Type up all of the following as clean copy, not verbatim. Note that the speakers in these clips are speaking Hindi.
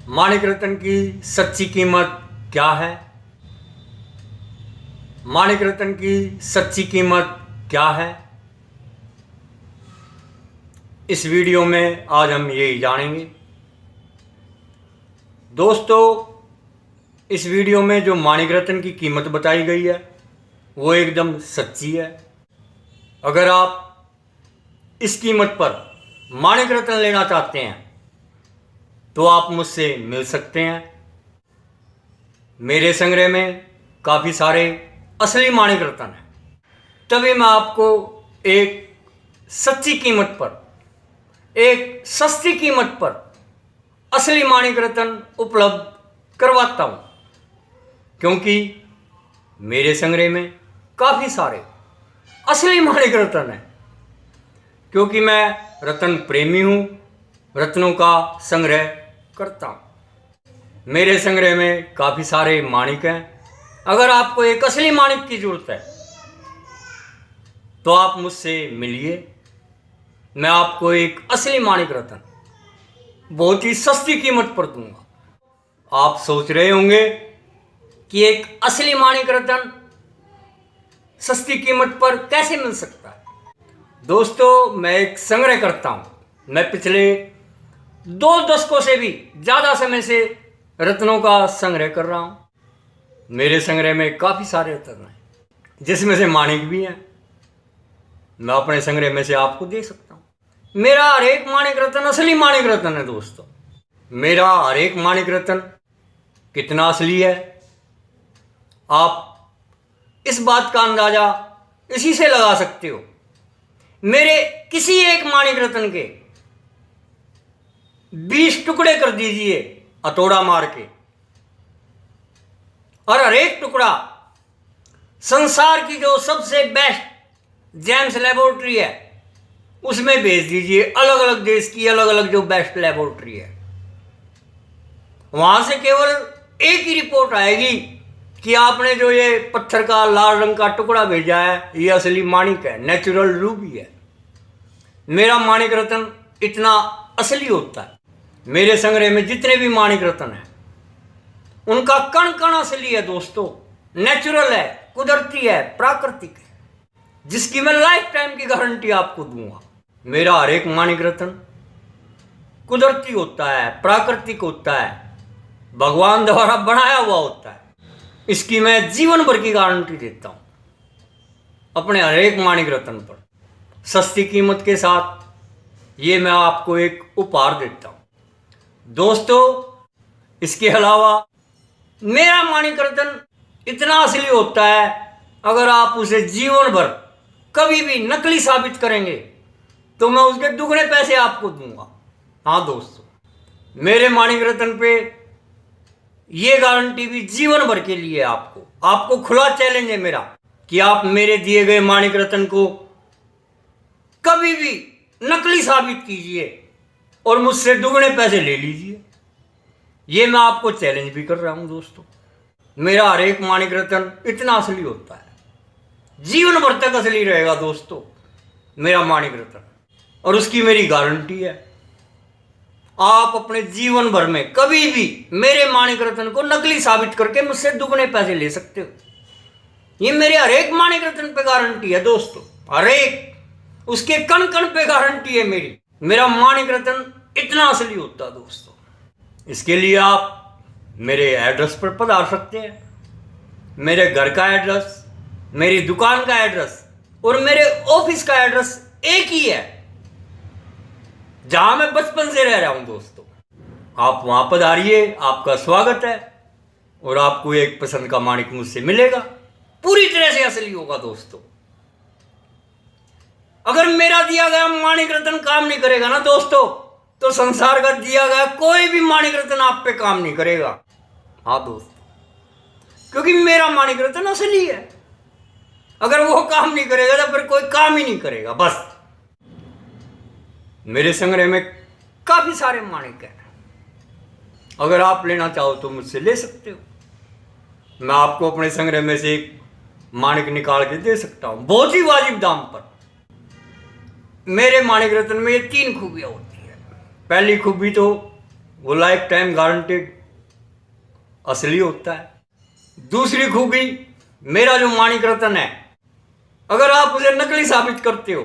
माणिक रत्न की सच्ची कीमत क्या है? माणिक रत्न की सच्ची कीमत क्या है? इस वीडियो में आज हम यही जानेंगे। दोस्तों, इस वीडियो में जो माणिक रत्न की कीमत बताई गई है वो एकदम सच्ची है। अगर आप इस कीमत पर माणिक रत्न लेना चाहते हैं तो आप मुझसे मिल सकते हैं। मेरे संग्रह में काफ़ी सारे असली माणिक रत्न हैं, तभी मैं आपको एक सच्ची कीमत पर, एक सस्ती कीमत पर असली माणिक रत्न उपलब्ध करवाता हूँ, क्योंकि मेरे संग्रह में काफ़ी सारे असली माणिक रत्न हैं। क्योंकि मैं रत्न प्रेमी हूँ, रत्नों का संग्रह करता हूँ। मेरे संग्रह में काफ़ी सारे माणिक हैं। अगर आपको एक असली माणिक की ज़रूरत है तो आप मुझसे मिलिए। मैं आपको एक असली माणिक रत्न बहुत ही सस्ती कीमत पर दूंगा। आप सोच रहे होंगे कि एक असली माणिक रत्न सस्ती कीमत पर कैसे मिल सकता है। दोस्तों, मैं एक संग्रह करता हूँ। मैं पिछले 2 दशकों से भी ज़्यादा समय से रत्नों का संग्रह कर रहा हूँ। मेरे संग्रह में काफ़ी सारे रत्न हैं, जिसमें से माणिक भी हैं। मैं अपने संग्रह में से आपको दे सकता हूँ। मेरा हर एक माणिक रत्न असली माणिक रत्न है। दोस्तों, मेरा हर एक माणिक रत्न कितना असली है, आप इस बात का अंदाज़ा इसी से लगा सकते हो। मेरे किसी एक माणिक रत्न के 20 टुकड़े कर दीजिए हथौड़ा मार के, और हर एक टुकड़ा संसार की जो सबसे बेस्ट जेम्स लेबोरेटरी है उसमें भेज दीजिए। अलग अलग देश की अलग अलग जो बेस्ट लेबोरेटरी है, वहां से केवल एक ही रिपोर्ट आएगी कि आपने जो ये पत्थर का लाल रंग का टुकड़ा भेजा है ये असली माणिक है, नेचुरल रूबी है। मेरा माणिक रत्न इतना असली होता है। मेरे संग्रह में जितने भी माणिक रत्न हैं उनका कण कण असली है। दोस्तों, नेचुरल है, कुदरती है, प्राकृतिक है, जिसकी मैं लाइफ टाइम की गारंटी आपको दूंगा। मेरा हर एक माणिक रत्न कुदरती होता है, प्राकृतिक होता है, भगवान द्वारा बनाया हुआ होता है। इसकी मैं जीवन भर की गारंटी देता हूं अपने हर एक माणिक रत्न पर। सस्ती कीमत के साथ ये मैं आपको एक उपहार देता हूं। दोस्तों, इसके अलावा मेरा माणिक रत्न इतना असली होता है, अगर आप उसे जीवन भर कभी भी नकली साबित करेंगे तो मैं उसके दुगने पैसे आपको दूंगा। हाँ दोस्तों, मेरे माणिक रत्न पे ये गारंटी भी जीवन भर के लिए आपको खुला चैलेंज है मेरा कि आप मेरे दिए गए माणिक रत्न को कभी भी नकली साबित कीजिए और मुझसे दुगने पैसे ले लीजिए। ये मैं आपको चैलेंज भी कर रहा हूं। दोस्तों, मेरा हर एक माणिक रत्न इतना असली होता है, जीवन भर तक असली रहेगा। दोस्तों, मेरा माणिक रत्न, और उसकी मेरी गारंटी है। आप अपने जीवन भर में कभी भी मेरे माणिक रत्न को नकली साबित करके मुझसे दुगने पैसे ले सकते हो। ये मेरे हर एक माणिक रत्न पे गारंटी है। दोस्तों, हर एक उसके कण कण पे गारंटी है मेरी। मेरा माणिक रत्न इतना असली होता है। दोस्तों, इसके लिए आप मेरे एड्रेस पर पधार सकते हैं। मेरे घर का एड्रेस, मेरी दुकान का एड्रेस और मेरे ऑफिस का एड्रेस एक ही है, जहां मैं बचपन से रह रहा हूं। दोस्तों, आप वहां पधारिए, आपका स्वागत है, और आपको एक पसंद का माणिक मुझसे मिलेगा, पूरी तरह से असली होगा। दोस्तों, अगर मेरा दिया गया माणिक रत्न काम नहीं करेगा ना दोस्तों, तो संसार का दिया गया कोई भी माणिक रत्न आप पे काम नहीं करेगा। हाँ दोस्तों, क्योंकि मेरा माणिक रत्न असली है। अगर वो काम नहीं करेगा तो फिर कोई काम ही नहीं करेगा। बस, मेरे संग्रह में काफी सारे माणिक हैं। अगर आप लेना चाहो तो मुझसे ले सकते हो। मैं आपको अपने संग्रह में से एक माणिक निकाल के दे सकता हूं, बहुत ही वाजिब दाम पर। मेरे माणिक रत्न में ये 3 खूबियां होती है। पहली खूबी तो वो लाइफ टाइम गारंटेड असली होता है। दूसरी खूबी, मेरा जो माणिक रत्न है, अगर आप उसे नकली साबित करते हो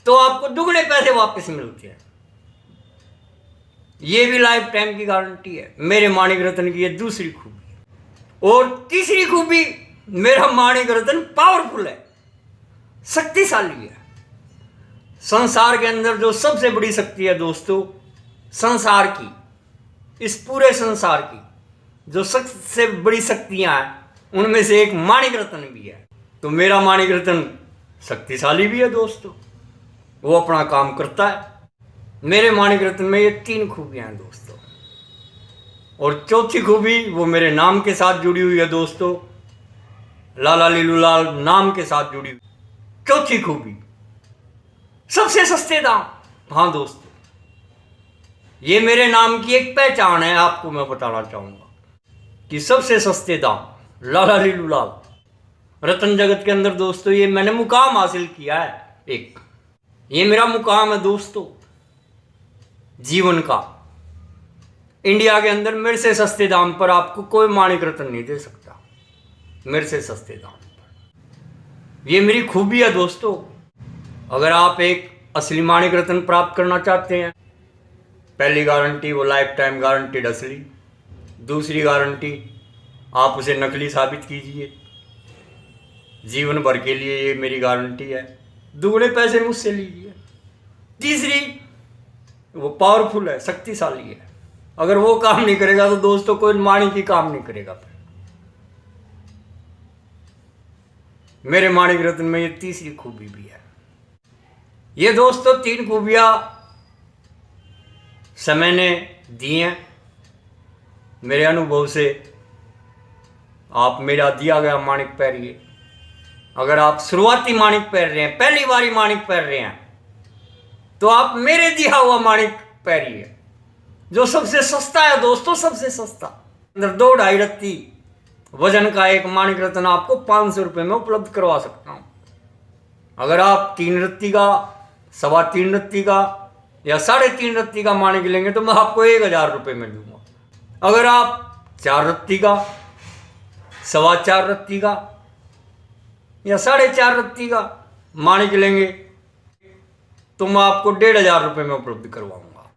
तो आपको दुगने पैसे वापस मिलते हैं। ये भी लाइफ टाइम की गारंटी है मेरे माणिक रत्न की। ये दूसरी खूबी। और तीसरी खूबी, मेरा माणिक रत्न पावरफुल है, शक्तिशाली है। संसार के अंदर जो सबसे बड़ी शक्ति है दोस्तों, संसार की, इस पूरे संसार की जो सबसे बड़ी शक्तियां हैं, उनमें से एक माणिक रत्न भी है। तो मेरा माणिक रत्न शक्तिशाली भी है दोस्तों, वो अपना काम करता है। मेरे माणिक रत्न में ये 3 खूबियां हैं दोस्तों। और चौथी खूबी, वो मेरे नाम के साथ जुड़ी हुई है दोस्तों, लाला लीलू लाल नाम के साथ जुड़ी हुई। चौथी खूबी, सबसे सस्ते दाम। हाँ दोस्तों, ये मेरे नाम की एक पहचान है। आपको मैं बताना चाहूंगा कि सबसे सस्ते दाम, लाला लीलू लाल। रत्न जगत के अंदर दोस्तों ये मैंने मुकाम हासिल किया है। एक ये मेरा मुकाम है दोस्तों जीवन का। इंडिया के अंदर मेरे से सस्ते दाम पर आपको कोई माणिक रत्न नहीं दे सकता, मेरे से सस्ते दाम पर। ये मेरी खूबी है दोस्तों। अगर आप एक असली माणिक रत्न प्राप्त करना चाहते हैं, पहली गारंटी वो लाइफ टाइम गारंटीड असली। दूसरी गारंटी, आप उसे नकली साबित कीजिए, जीवन भर के लिए ये मेरी गारंटी है, दुगने पैसे मुझसे लीजिए। तीसरी, वो पावरफुल है, शक्तिशाली है। अगर वो काम नहीं करेगा तो दोस्तों कोई माणिक ही काम नहीं करेगा। मेरे माणिक रत्न में ये तीसरी खूबी भी है। ये दोस्तों 3 खूबियां समय ने दी हैं मेरे अनुभव से। आप मेरा दिया गया माणिक पहनिए। अगर आप शुरुआती माणिक पहन रहे हैं, पहली बारी माणिक पहन रहे हैं, तो आप मेरे दिया हुआ माणिक पहनिए, जो सबसे सस्ता है दोस्तों, सबसे सस्ता। अंदर 2-2.5 रत्ती वजन का एक माणिक रत्न आपको 500 रुपये में उपलब्ध करवा सकता हूं। अगर आप 3 रत्ती का, 3.25 रत्ती का या 3.5 रत्ती का माणिक लेंगे तो मैं आपको 1000 रुपये में दूंगा। अगर आप 4 रत्ती का, 4.25 रत्ती का या 4.5 रत्ती का माणिक लेंगे तो मैं आपको 1500 रुपये में उपलब्ध करवाऊंगा।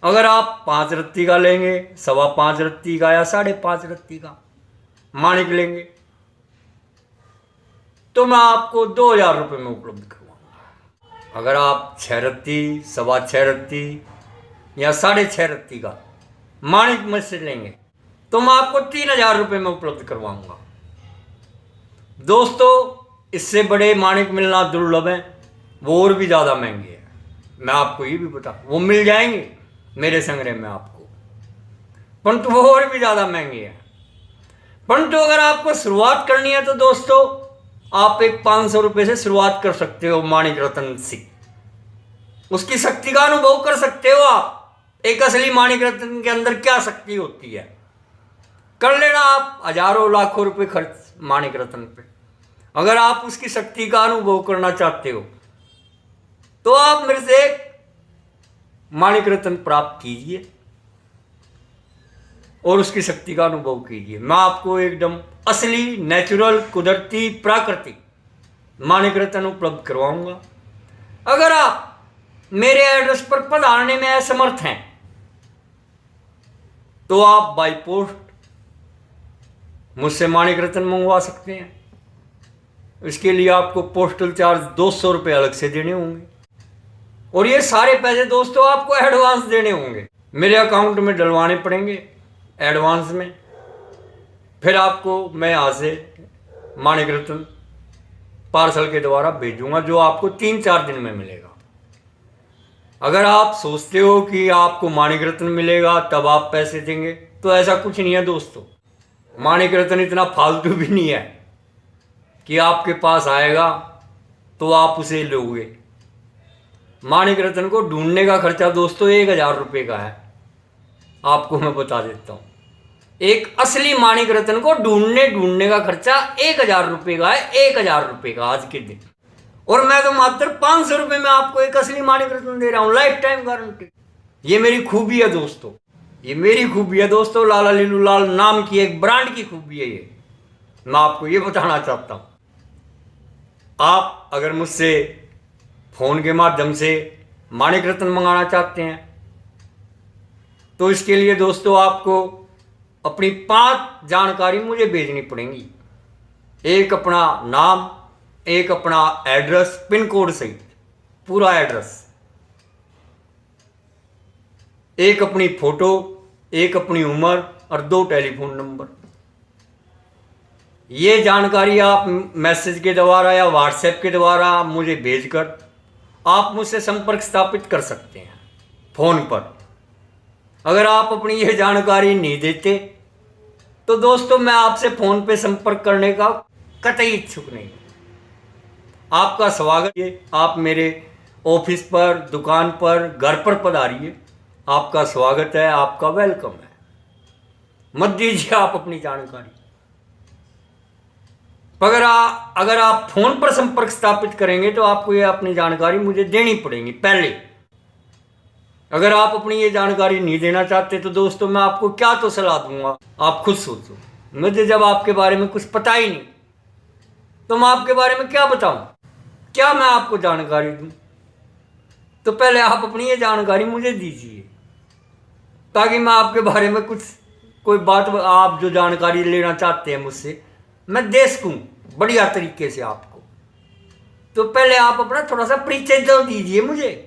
अगर आप 5 रत्ती का लेंगे, 5.25 रत्ती का या 5.5 रत्ती का माणिक लेंगे तो मैं आपको 2000 रुपये में उपलब्ध करवाऊंगा। अगर आप 6 रत्ती, 6.25 रत्ती या 6.5 रत्ती का माणिक मुझसे लेंगे तो मैं आपको 3000 रुपये में उपलब्ध करवाऊंगा। दोस्तों इससे बड़े माणिक मिलना दुर्लभ है, वो और भी ज़्यादा महंगे हैं। मैं आपको ये भी बता, वो मिल जाएंगे मेरे संग्रह में आपको, परंतु वो और भी ज़्यादा महंगे हैं। परंतु अगर आपको शुरुआत करनी है तो दोस्तों आप एक 500 रुपये से शुरुआत कर सकते हो माणिक रत्न से। उसकी शक्ति का अनुभव कर सकते हो आप। एक असली माणिक रत्न के अंदर क्या शक्ति होती है, कर लेना आप हजारों लाखों रुपए खर्च माणिक रत्न पे। अगर आप उसकी शक्ति का अनुभव करना चाहते हो तो आप मेरे से माणिक रत्न प्राप्त कीजिए और उसकी शक्ति का अनुभव कीजिए। मैं आपको एकदम असली, नेचुरल, कुदरती, प्राकृतिक माणिक रत्न उपलब्ध करवाऊंगा। अगर आप मेरे एड्रेस पर पधारने में असमर्थ हैं तो आप बाई पोस्ट मुझसे माणिक रत्न मंगवा सकते हैं। इसके लिए आपको पोस्टल चार्ज 200 रुपये अलग से देने होंगे और ये सारे पैसे दोस्तों आपको एडवांस देने होंगे, मेरे अकाउंट में डलवाने पड़ेंगे एडवांस में। फिर आपको मैं यहाँ से माणिक रत्न पार्सल के द्वारा भेजूंगा, जो आपको 3-4 दिन में मिलेगा। अगर आप सोचते हो कि आपको माणिक रत्न मिलेगा तब आप पैसे देंगे, तो ऐसा कुछ नहीं है दोस्तों। माणिक रत्न इतना फालतू भी नहीं है कि आपके पास आएगा तो आप उसे लोगे। माणिक रत्न को ढूंढने का खर्चा दोस्तों 1000 रुपये का है। आपको मैं बता देता हूँ, एक असली माणिक रत्न को ढूंढने का खर्चा 1000 रुपये का है, 1000 रुपये का आज के दिन। और मैं तो मात्र 500 रुपये में आपको एक असली माणिक रत्न दे रहा हूँ, लाइफ टाइम गारंटी। ये मेरी खूबी है दोस्तों। ये मेरी खूबी है दोस्तों, लाला लीलू लाल नाम की एक ब्रांड की खूबी है ये। मैं आपको ये बताना चाहता हूं। आप अगर मुझसे फोन के माध्यम से माणिक रत्न मंगाना चाहते हैं तो इसके लिए दोस्तों आपको अपनी 5 जानकारी मुझे भेजनी पड़ेंगी। एक अपना नाम, एक अपना एड्रेस, पिन कोड सहित पूरा एड्रेस, एक अपनी फोटो, एक अपनी उम्र और 2 टेलीफोन नंबर। ये जानकारी आप मैसेज के द्वारा या व्हाट्सएप के द्वारा मुझे भेजकर आप मुझसे संपर्क स्थापित कर सकते हैं फोन पर। अगर आप अपनी यह जानकारी नहीं देते तो दोस्तों मैं आपसे फोन पे संपर्क करने का कतई इच्छुक नहीं। आपका स्वागत है, आप मेरे ऑफिस पर, दुकान पर, घर पर पधारिए। आपका स्वागत है, आपका वेलकम है। मत दीजिए आप अपनी जानकारी। अगर आप फोन पर संपर्क स्थापित करेंगे तो आपको ये अपनी जानकारी मुझे देनी पड़ेगी पहले। अगर आप अपनी ये जानकारी नहीं देना चाहते तो दोस्तों मैं आपको क्या तो सलाह दूंगा, आप खुद सोचो। मुझे जब आपके बारे में कुछ पता ही नहीं तो मैं आपके बारे में क्या बताऊं, क्या मैं आपको जानकारी दूं? तो पहले आप अपनी ये जानकारी मुझे दीजिए ताकि मैं आपके बारे में कोई बात, आप जो जानकारी लेना चाहते हैं मुझसे, मैं दे सकूं बढ़िया तरीके से आपको। तो पहले आप अपना थोड़ा सा परिचय तो दीजिए मुझे।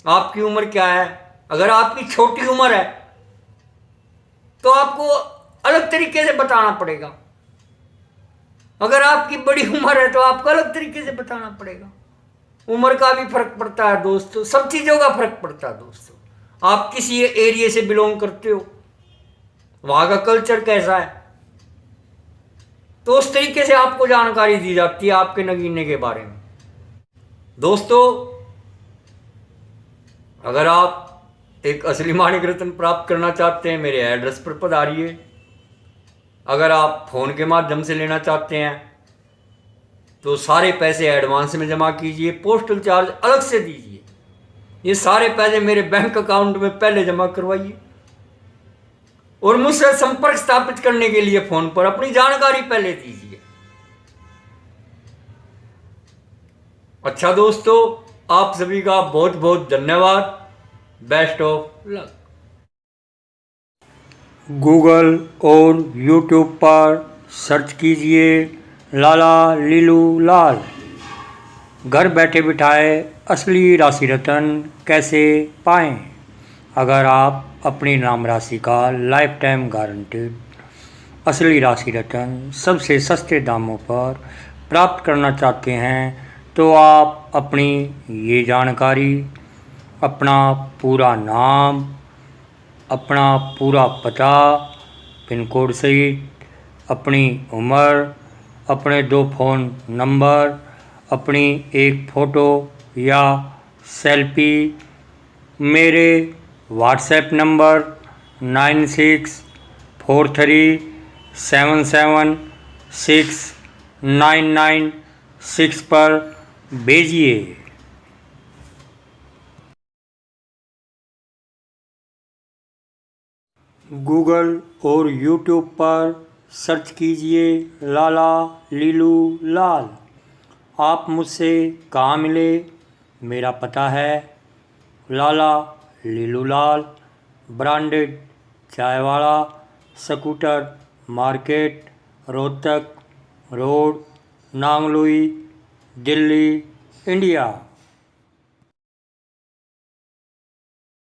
आपकी उम्र क्या है? अगर आपकी छोटी उम्र है तो आपको अलग तरीके से बताना पड़ेगा। अगर आपकी बड़ी उम्र है तो आपको अलग तरीके से बताना पड़ेगा। उम्र का भी फर्क पड़ता है दोस्तों, सब चीजों का फर्क पड़ता है दोस्तों। आप किसी एरिया से बिलोंग करते हो, वहां का कल्चर कैसा है, तो उस तरीके से आपको जानकारी दी जाती है आपके नगीने के बारे में। दोस्तों अगर आप एक असली माणिक रत्न प्राप्त करना चाहते हैं मेरे एड्रेस पर पधारिए। अगर आप फोन के माध्यम से लेना चाहते हैं तो सारे पैसे एडवांस में जमा कीजिए, पोस्टल चार्ज अलग से दीजिए। ये सारे पैसे मेरे बैंक अकाउंट में पहले जमा करवाइए और मुझसे संपर्क स्थापित करने के लिए फोन पर अपनी जानकारी पहले दीजिए। अच्छा दोस्तों, आप सभी का बहुत बहुत धन्यवाद। Best of luck. गूगल और यूट्यूब पर सर्च कीजिए लाला लीलू लाल। घर बैठे बिठाए असली राशि रत्न कैसे पाएं। अगर आप अपनी नाम राशि का लाइफ टाइम गारंटेड असली राशि रत्न सबसे सस्ते दामों पर प्राप्त करना चाहते हैं तो आप अपनी ये जानकारी, अपना पूरा नाम, अपना पूरा पता, पिन कोड सहित अपनी उम्र, अपने 2 फ़ोन नंबर, अपनी एक फ़ोटो या सेल्फी मेरे व्हाट्सएप नंबर 9643776996 पर भेजिए। गूगल और यूट्यूब पर सर्च कीजिए लाला लीलू लाल। आप मुझसे कहाँ मिले? मेरा पता है लाला लीलू लाल, ब्रांडेड चायवाड़ा, scooter market, Rohtak road, Nangloi, Delhi, India.